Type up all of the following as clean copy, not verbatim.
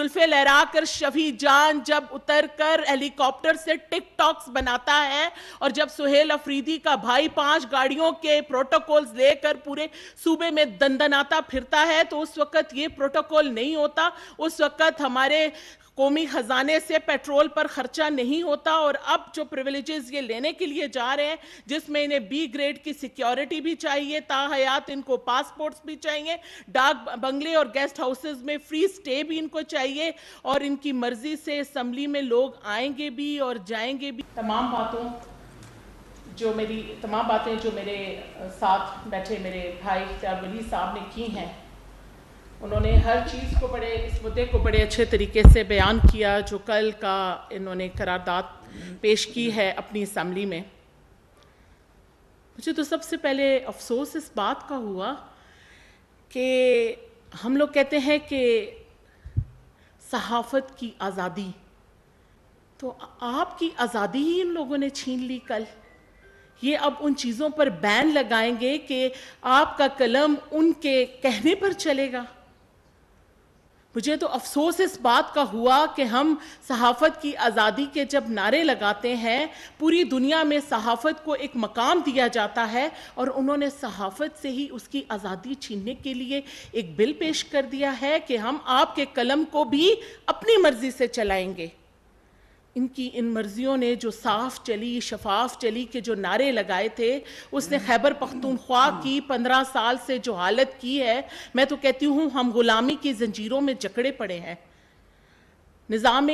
जुल्फे लहरा कर शफी जान जब उतर कर हेलीकॉप्टर से टिक टॉक्स बनाता है, और जब सुहेल अफरीदी का भाई 5 गाड़ियों के प्रोटोकॉल्स लेकर पूरे सूबे में दंदनाता फिरता है, तो उस वक्त ये प्रोटोकॉल नहीं होता। उस वक्त हमारे कौमी खजाने से पेट्रोल पर खर्चा नहीं होता। और अब जो प्रिविलेजेस ये लेने के लिए जा रहे हैं, जिसमें इन्हें बी ग्रेड की सिक्योरिटी भी चाहिए, ताहयात इनको पासपोर्ट्स भी चाहिए, डाक बंगले और गेस्ट हाउसेस में फ्री स्टे भी इनको चाहिए, और इनकी मर्जी से असम्बली में लोग आएंगे भी और जाएंगे भी। तमाम बातें जो मेरे साथ बैठे मेरे भाई इख्तियार वली साहब ने की हैं, उन्होंने हर चीज़ को इस मुद्दे को बड़े अच्छे तरीके से बयान किया, जो कल का इन्होंने करारदाद पेश की है अपनी असम्बली में। मुझे तो सबसे पहले अफसोस इस बात का हुआ कि हम लोग कहते हैं कि सहाफ़त की आज़ादी, तो आपकी आज़ादी ही इन लोगों ने छीन ली कल। ये अब उन चीज़ों पर बैन लगाएंगे कि आपका कलम उनके कहने पर चलेगा। मुझे तो अफसोस इस बात का हुआ कि हम सहाफ़त की आज़ादी के जब नारे लगाते हैं, पूरी दुनिया में सहाफ़त को एक मकाम दिया जाता है, और उन्होंने सहाफ़त से ही उसकी आज़ादी छीनने के लिए एक बिल पेश कर दिया है कि हम आपके कलम को भी अपनी मर्ज़ी से चलाएंगे। इनकी इन मर्जियों ने जो साफ चली, शफाफ चली के जो नारे लगाए थे, उसने खैबर पख्तूनख्वा की 15 साल से जो हालत की है, मैं तो कहती हूँ हम गुलामी की जंजीरों में जकड़े पड़े हैं। निज़ाम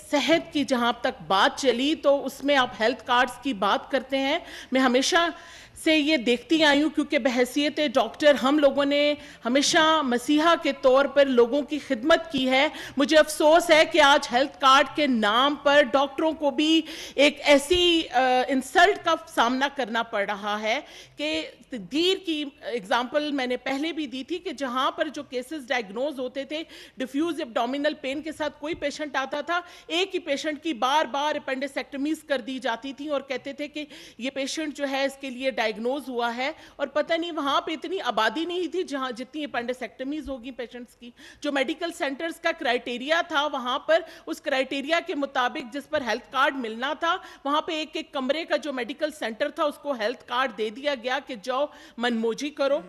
सेहत की जहाँ तक बात चली, तो उसमें आप हेल्थ कार्ड्स की बात करते हैं। मैं हमेशा से ये देखती आई हूँ, क्योंकि बहैसियत डॉक्टर हम लोगों ने हमेशा मसीहा के तौर पर लोगों की खिदमत की है। मुझे अफसोस है कि आज हेल्थ कार्ड के नाम पर डॉक्टरों को भी एक ऐसी इंसल्ट का सामना करना पड़ रहा है कि दीर की एग्जाम्पल मैंने पहले भी दी थी कि जहाँ पर जो केसेस डायग्नोज होते थे डिफ्यूज एब्डोमिनल पेन के साथ, कोई पेशेंट आता था, एक ही पेशेंट की बार बार अपेंडिसेक्टमीज कर दी जाती थी, और कहते थे कि ये पेशेंट जो है इसके लिए डायग्नोज हुआ है, और पता नहीं वहां पे इतनी आबादी नहीं थी जहां जितनी अपेंडिसेक्टमीज होगी पेशेंट्स की। जो मेडिकल सेंटर्स का क्राइटेरिया था, वहां पर उस क्राइटेरिया के मुताबिक जिस पर हेल्थ कार्ड मिलना था, वहां पे एक एक कमरे का जो मेडिकल सेंटर था उसको हेल्थ कार्ड दे दिया गया कि जाओ मनमोजी करो।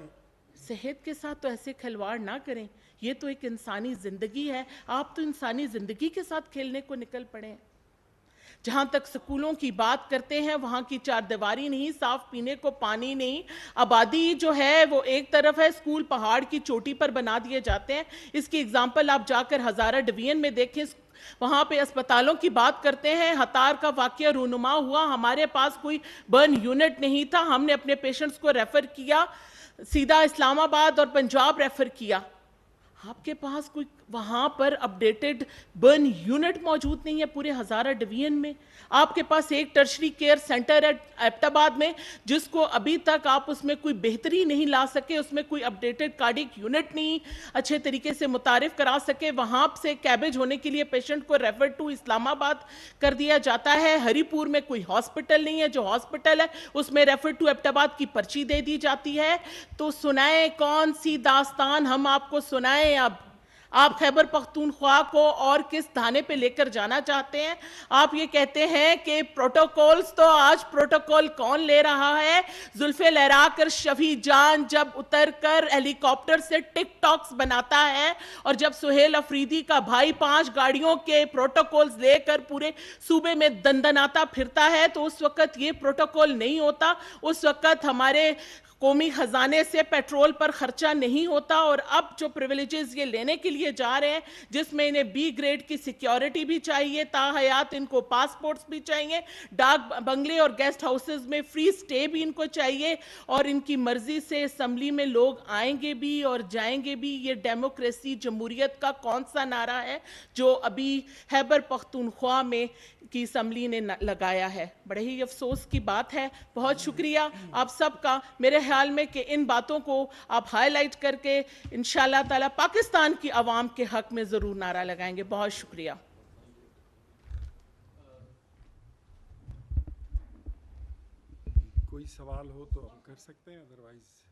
सेहत के साथ तो ऐसे खिलवाड़ ना करें, ये तो एक इंसानी जिंदगी है। आप तो इंसानी जिंदगी के साथ खेलने को निकल पड़े हैं। जहाँ तक स्कूलों की बात करते हैं, वहाँ की चारदीवारी नहीं, साफ पीने को पानी नहीं, आबादी जो है वो एक तरफ है, स्कूल पहाड़ की चोटी पर बना दिए जाते हैं। इसकी एग्जाम्पल आप जाकर हज़ारा डिवीजन में देखें, वहाँ पे अस्पतालों की बात करते हैं। हतार का वाकया रूनुमा हुआ, हमारे पास कोई बर्न यूनिट नहीं था, हमने अपने पेशेंट्स को रेफ़र किया, सीधा इस्लामाबाद और पंजाब रेफ़र किया। आपके पास कोई वहाँ पर अपडेटेड बर्न यूनिट मौजूद नहीं है पूरे हज़ारा डिवीजन में। आपके पास एक टर्शरी केयर सेंटर है एबटाबाद में, जिसको अभी तक आप उसमें कोई बेहतरी नहीं ला सके, उसमें कोई अपडेटेड कार्डिक यूनिट नहीं अच्छे तरीके से मुतारिफ करा सके। वहाँ से कैबेज होने के लिए पेशेंट को रेफर टू इस्लामाबाद कर दिया जाता है। हरीपुर में कोई हॉस्पिटल नहीं है, जो हॉस्पिटल है उसमें रेफर टू एबटाबाद की पर्ची दे दी जाती है। तो सुनाए कौन सी दास्तान हम आपको सुनाएं? अब आप खैबर पख्तूनख्वा को और किस थाने पे लेकर जाना चाहते हैं? आप ये कहते हैं कि प्रोटोकॉल्स, तो आज प्रोटोकॉल कौन ले रहा है? जुल्फे लहरा कर शफी जान जब उतर कर हेलीकॉप्टर से टिक टॉक्स बनाता है, और जब सुहेल अफरीदी का भाई 5 गाड़ियों के प्रोटोकॉल्स लेकर पूरे सूबे में दंदनाता फिरता है, तो उस वक्त ये प्रोटोकॉल नहीं होता। उस वक्त हमारे कौमी खजाने से पेट्रोल पर खर्चा नहीं होता। और अब जो प्रिविलेजेस ये लेने के लिए जा रहे हैं, जिसमें इन्हें बी ग्रेड की सिक्योरिटी भी चाहिए, ताहयात इनको पासपोर्ट्स भी चाहिए, डाक बंगले और गेस्ट हाउसेस में फ्री स्टे भी इनको चाहिए, और इनकी मर्जी से असम्बली में लोग आएंगे भी और जाएंगे भी। ये डेमोक्रेसी, जमहूरियत का कौन सा नारा है जो अभी खैबर पख्तूनख्वा में की असम्बली ने लगाया है? बड़े ही अफसोस की बात है। बहुत शुक्रिया आप सबका। मेरे ख्याल में कि इन बातों को आप हाईलाइट करके इंशाअल्लाह ताला पाकिस्तान की आवाम के हक में ज़रूर नारा लगाएंगे। बहुत शुक्रिया। कोई सवाल हो तो हम कर सकते हैं, अदरवाइज